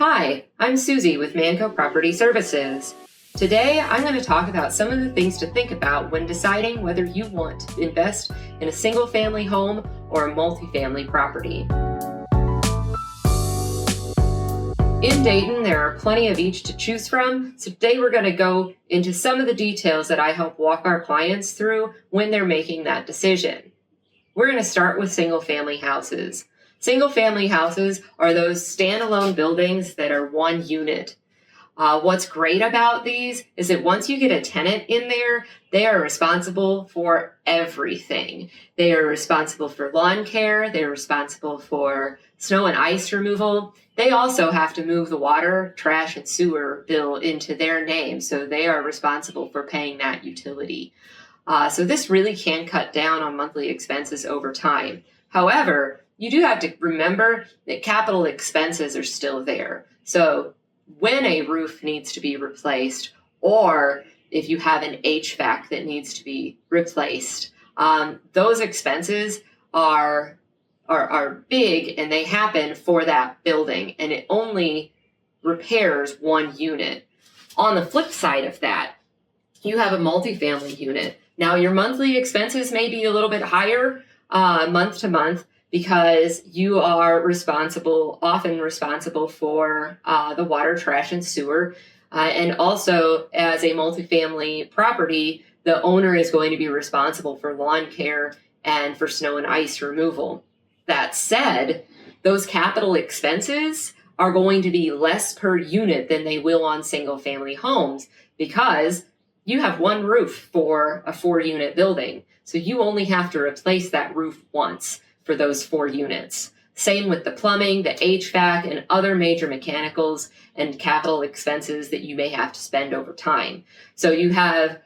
Hi, I'm Susie with ManCo Property Services. Today, I'm going to talk about some of the things to think about when deciding whether you want to invest in a single-family home or a multifamily property. In Dayton, there are plenty of each to choose from, so today we're going to go into some of the details that I help walk our clients through when they're making that decision. We're going to start with single-family houses. Single-family houses are those standalone buildings that are one unit. What's great about these is that once you get a tenant in there, they are responsible for everything. They are responsible for lawn care. They're responsible for snow and ice removal. They also have to move the water, trash, and sewer bill into their name, so they are responsible for paying that utility. So this really can cut down on monthly expenses over time. However, you do have to remember that capital expenses are still there. So when a roof needs to be replaced, or if you have an HVAC that needs to be replaced, those expenses are big and they happen for that building, and it only repairs one unit. On the flip side of that, you have a multifamily unit. Now, your monthly expenses may be a little bit higher month to month because you are often responsible for the water, trash, and sewer. And also, as a multifamily property, the owner is going to be responsible for lawn care and for snow and ice removal. That said, those capital expenses are going to be less per unit than they will on single-family homes because you have one roof for a 4-unit building. So you only have to replace that roof once for those 4 units. Same with the plumbing, the HVAC, and other major mechanicals and capital expenses that you may have to spend over time. So you have,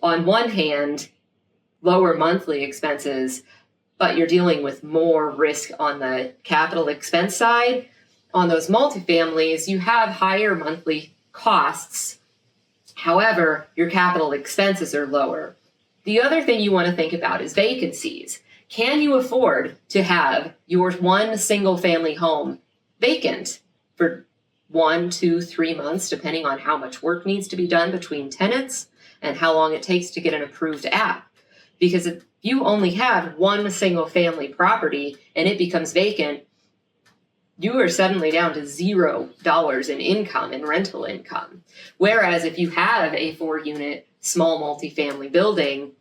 on one hand, lower monthly expenses, but you're dealing with more risk on the capital expense side. On those multifamilies, you have higher monthly costs. However, your capital expenses are lower. The other thing you want to think about is vacancies. Can you afford to have your one single family home vacant for 1, 2, 3 months, depending on how much work needs to be done between tenants and how long it takes to get an approved app? Because if you only have one single family property and it becomes vacant, you are suddenly down to $0 in income, in rental income. Whereas if you have a 4-unit small multifamily building,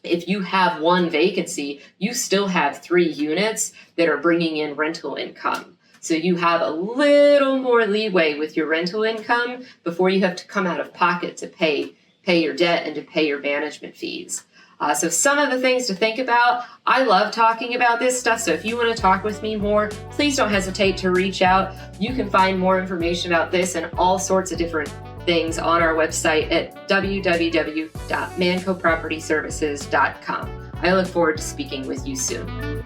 if you have one vacancy, you still have 3 units that are bringing in rental income. So you have a little more leeway with your rental income before you have to come out of pocket to pay your debt and to pay your management fees. So some of the things to think about. I love talking about this stuff, so if you want to talk with me more, please don't hesitate to reach out. You can find more information about this and all sorts of different things on our website at www.mancopropertyservices.com. I look forward to speaking with you soon.